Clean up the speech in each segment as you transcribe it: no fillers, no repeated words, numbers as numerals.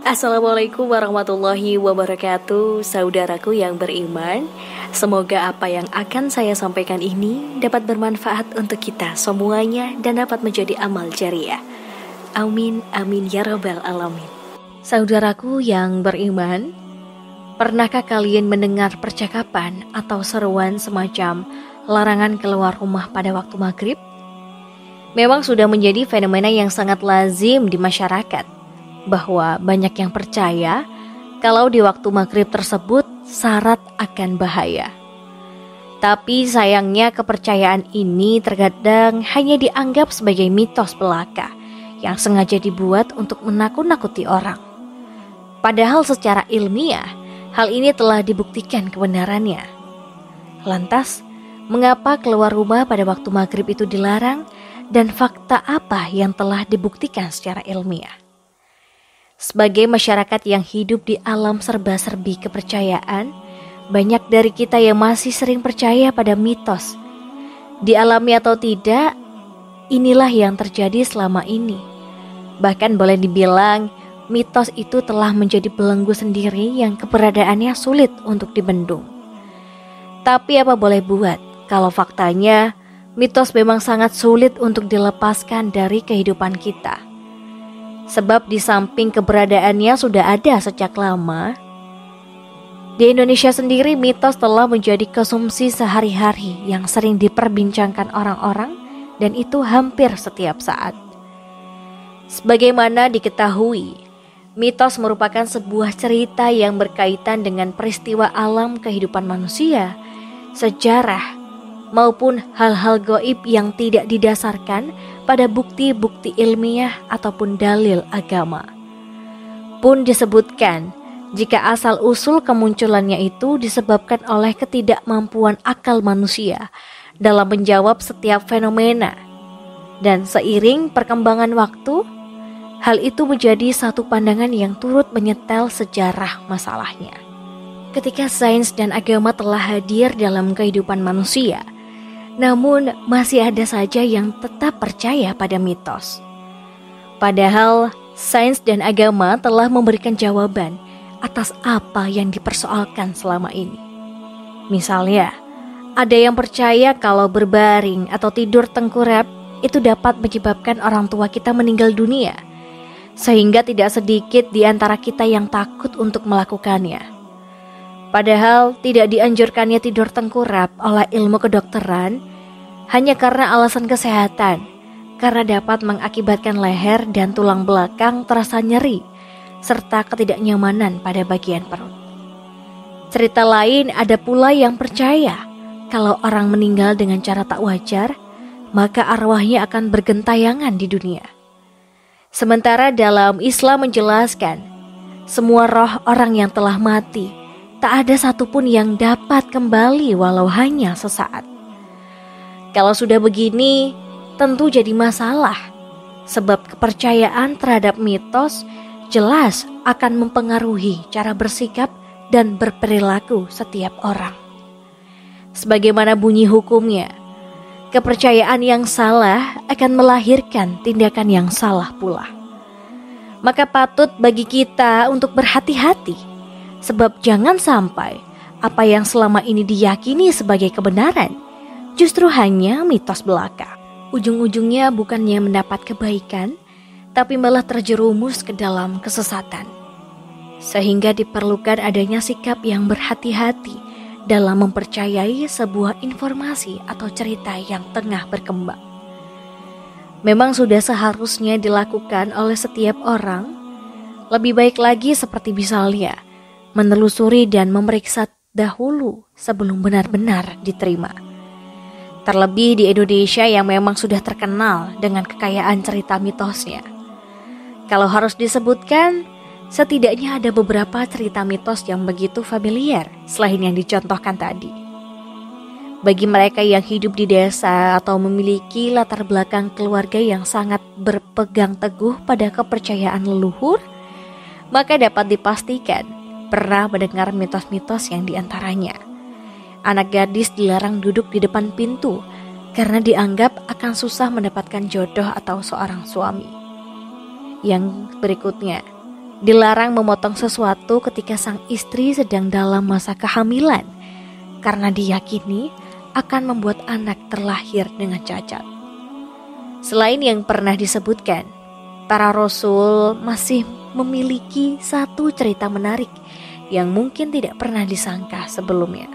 Assalamualaikum warahmatullahi wabarakatuh, saudaraku yang beriman. Semoga apa yang akan saya sampaikan ini dapat bermanfaat untuk kita semuanya dan dapat menjadi amal jariah. Amin, amin ya rabbal alamin. Saudaraku yang beriman, pernahkah kalian mendengar percakapan atau seruan semacam larangan keluar rumah pada waktu maghrib? Memang sudah menjadi fenomena yang sangat lazim di masyarakat, bahwa banyak yang percaya kalau di waktu maghrib tersebut syarat akan bahaya. Tapi sayangnya kepercayaan ini terkadang hanya dianggap sebagai mitos belaka yang sengaja dibuat untuk menakut-nakuti orang. Padahal secara ilmiah hal ini telah dibuktikan kebenarannya. Lantas, mengapa keluar rumah pada waktu maghrib itu dilarang dan fakta apa yang telah dibuktikan secara ilmiah? Sebagai masyarakat yang hidup di alam serba-serbi kepercayaan, banyak dari kita yang masih sering percaya pada mitos. Dialami atau tidak, inilah yang terjadi selama ini. Bahkan boleh dibilang, mitos itu telah menjadi belenggu sendiri yang keberadaannya sulit untuk dibendung. Tapi apa boleh buat, kalau faktanya, mitos memang sangat sulit untuk dilepaskan dari kehidupan kita. Sebab di samping keberadaannya sudah ada sejak lama, di Indonesia sendiri mitos telah menjadi konsumsi sehari-hari yang sering diperbincangkan orang-orang, dan itu hampir setiap saat. Sebagaimana diketahui, mitos merupakan sebuah cerita yang berkaitan dengan peristiwa alam kehidupan manusia, sejarah, maupun hal-hal gaib yang tidak didasarkan pada bukti-bukti ilmiah ataupun dalil agama. Pun disebutkan, jika asal-usul kemunculannya itu disebabkan oleh ketidakmampuan akal manusia dalam menjawab setiap fenomena. Dan seiring perkembangan waktu, hal itu menjadi satu pandangan yang turut menyetel sejarah masalahnya. Ketika sains dan agama telah hadir dalam kehidupan manusia, namun masih ada saja yang tetap percaya pada mitos. Padahal sains dan agama telah memberikan jawaban atas apa yang dipersoalkan selama ini. Misalnya, ada yang percaya kalau berbaring atau tidur tengkurap itu dapat menyebabkan orang tua kita meninggal dunia, sehingga tidak sedikit di antara kita yang takut untuk melakukannya. Padahal tidak dianjurkannya tidur tengkurap oleh ilmu kedokteran hanya karena alasan kesehatan, karena dapat mengakibatkan leher dan tulang belakang terasa nyeri, serta ketidaknyamanan pada bagian perut. Cerita lain ada pula yang percaya kalau orang meninggal dengan cara tak wajar, maka arwahnya akan bergentayangan di dunia. Sementara dalam Islam menjelaskan, semua roh orang yang telah mati, tak ada satupun yang dapat kembali walau hanya sesaat. Kalau sudah begini, tentu jadi masalah, sebab kepercayaan terhadap mitos jelas akan mempengaruhi cara bersikap dan berperilaku setiap orang. Sebagaimana bunyi hukumnya, kepercayaan yang salah akan melahirkan tindakan yang salah pula. Maka patut bagi kita untuk berhati-hati, sebab jangan sampai apa yang selama ini diyakini sebagai kebenaran justru hanya mitos belaka. Ujung-ujungnya bukannya mendapat kebaikan, tapi malah terjerumus ke dalam kesesatan. Sehingga diperlukan adanya sikap yang berhati-hati dalam mempercayai sebuah informasi atau cerita yang tengah berkembang. Memang sudah seharusnya dilakukan oleh setiap orang. Lebih baik lagi seperti misalnya menelusuri dan memeriksa dahulu sebelum benar-benar diterima. Terlebih di Indonesia yang memang sudah terkenal dengan kekayaan cerita mitosnya. Kalau harus disebutkan, setidaknya ada beberapa cerita mitos yang begitu familiar selain yang dicontohkan tadi. Bagi mereka yang hidup di desa atau memiliki latar belakang keluarga yang sangat berpegang teguh pada kepercayaan leluhur, maka dapat dipastikan pernah mendengar mitos-mitos yang diantaranya. Anak gadis dilarang duduk di depan pintu karena dianggap akan susah mendapatkan jodoh atau seorang suami. Yang berikutnya, dilarang memotong sesuatu ketika sang istri sedang dalam masa kehamilan, karena diyakini akan membuat anak terlahir dengan cacat. Selain yang pernah disebutkan, para rasul masih memiliki satu cerita menarik yang mungkin tidak pernah disangka sebelumnya.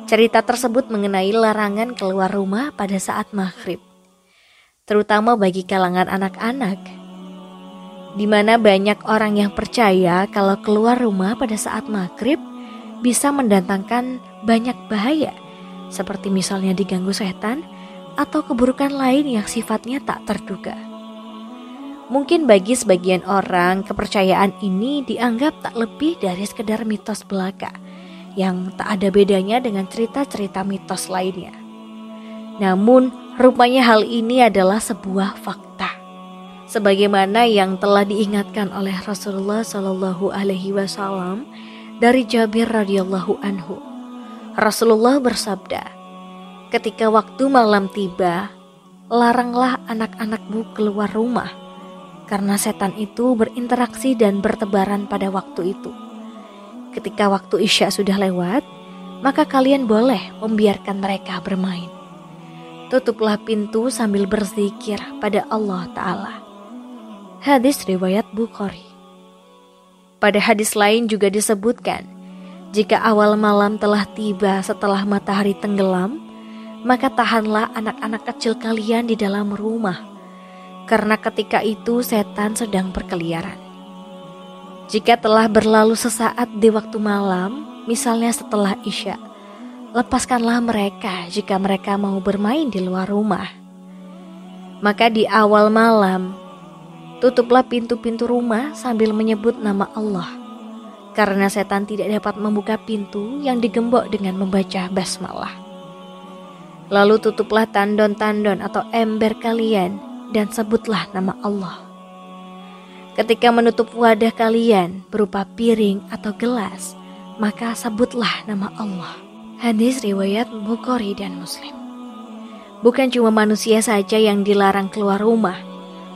Cerita tersebut mengenai larangan keluar rumah pada saat maghrib, terutama bagi kalangan anak-anak, di mana banyak orang yang percaya kalau keluar rumah pada saat maghrib bisa mendatangkan banyak bahaya, seperti misalnya diganggu setan atau keburukan lain yang sifatnya tak terduga. Mungkin bagi sebagian orang, kepercayaan ini dianggap tak lebih dari sekedar mitos belaka yang tak ada bedanya dengan cerita-cerita mitos lainnya. Namun, rupanya hal ini adalah sebuah fakta, sebagaimana yang telah diingatkan oleh Rasulullah Shallallahu Alaihi Wasallam dari Jabir radhiyallahu anhu. Rasulullah bersabda, "Ketika waktu malam tiba, laranglah anak-anakmu keluar rumah, karena setan itu berinteraksi dan bertebaran pada waktu itu. Ketika waktu Isya sudah lewat, maka kalian boleh membiarkan mereka bermain. Tutuplah pintu sambil berzikir pada Allah Ta'ala." Hadis riwayat Bukhari. Pada hadis lain juga disebutkan, jika awal malam telah tiba setelah matahari tenggelam, maka tahanlah anak-anak kecil kalian di dalam rumah, karena ketika itu setan sedang berkeliaran. Jika telah berlalu sesaat di waktu malam, misalnya setelah Isya, lepaskanlah mereka jika mereka mau bermain di luar rumah. Maka di awal malam, tutuplah pintu-pintu rumah sambil menyebut nama Allah, karena setan tidak dapat membuka pintu yang digembok dengan membaca basmalah. Lalu tutuplah tandon-tandon atau ember kalian dan sebutlah nama Allah. Ketika menutup wadah kalian berupa piring atau gelas, maka sebutlah nama Allah. Hadis riwayat Bukhari dan Muslim. Bukan cuma manusia saja yang dilarang keluar rumah,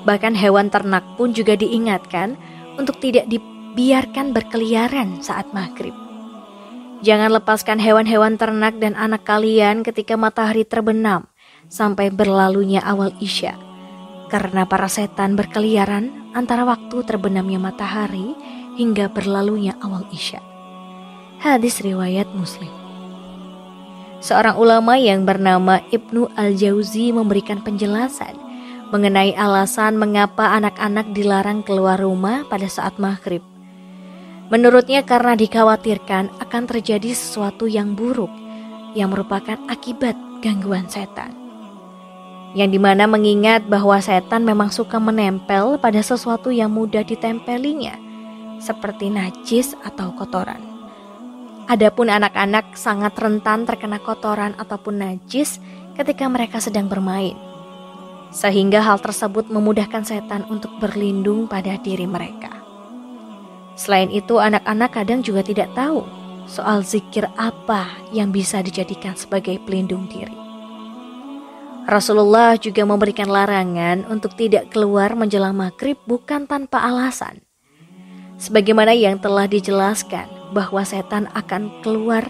bahkan hewan ternak pun juga diingatkan untuk tidak dibiarkan berkeliaran saat maghrib. Jangan lepaskan hewan-hewan ternak dan anak kalian ketika matahari terbenam sampai berlalunya awal Isya, karena para setan berkeliaran antara waktu terbenamnya matahari hingga berlalunya awal Isya. Hadis riwayat Muslim. Seorang ulama yang bernama Ibnu Al-Jauzi memberikan penjelasan mengenai alasan mengapa anak-anak dilarang keluar rumah pada saat maghrib. Menurutnya karena dikhawatirkan akan terjadi sesuatu yang buruk yang merupakan akibat gangguan setan. Yang dimana mengingat bahwa setan memang suka menempel pada sesuatu yang mudah ditempelinya, seperti najis atau kotoran. Adapun anak-anak sangat rentan terkena kotoran ataupun najis ketika mereka sedang bermain, sehingga hal tersebut memudahkan setan untuk berlindung pada diri mereka. Selain itu, anak-anak kadang juga tidak tahu soal zikir apa yang bisa dijadikan sebagai pelindung diri. Rasulullah juga memberikan larangan untuk tidak keluar menjelang maghrib bukan tanpa alasan. Sebagaimana yang telah dijelaskan bahwa setan akan keluar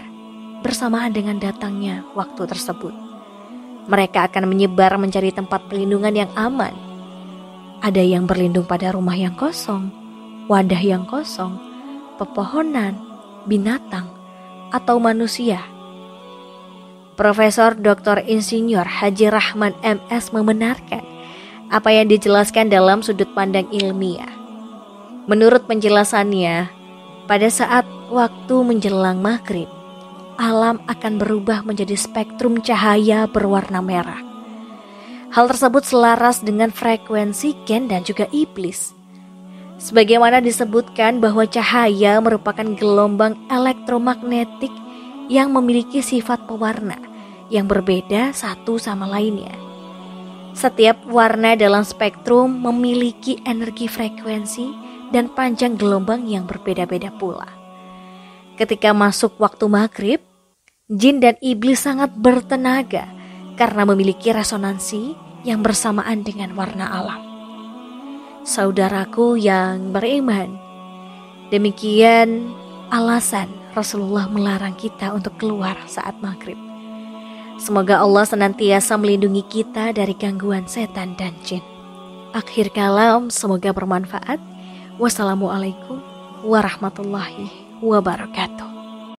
bersamaan dengan datangnya waktu tersebut. Mereka akan menyebar mencari tempat pelindungan yang aman. Ada yang berlindung pada rumah yang kosong, wadah yang kosong, pepohonan, binatang, atau manusia. Profesor Dr. Insinyur Haji Rahman MS membenarkan apa yang dijelaskan dalam sudut pandang ilmiah. Menurut penjelasannya, pada saat waktu menjelang maghrib, alam akan berubah menjadi spektrum cahaya berwarna merah. Hal tersebut selaras dengan frekuensi jin dan juga iblis. Sebagaimana disebutkan bahwa cahaya merupakan gelombang elektromagnetik yang memiliki sifat pewarna yang berbeda satu sama lainnya. Setiap warna dalam spektrum memiliki energi frekuensi dan panjang gelombang yang berbeda-beda pula. Ketika masuk waktu maghrib, jin dan iblis sangat bertenaga karena memiliki resonansi yang bersamaan dengan warna alam. Saudaraku yang beriman, Demikian alasan Rasulullah melarang kita untuk keluar saat maghrib. Semoga Allah senantiasa melindungi kita dari gangguan setan dan jin. Akhir kalam, semoga bermanfaat. Wassalamualaikum warahmatullahi wabarakatuh.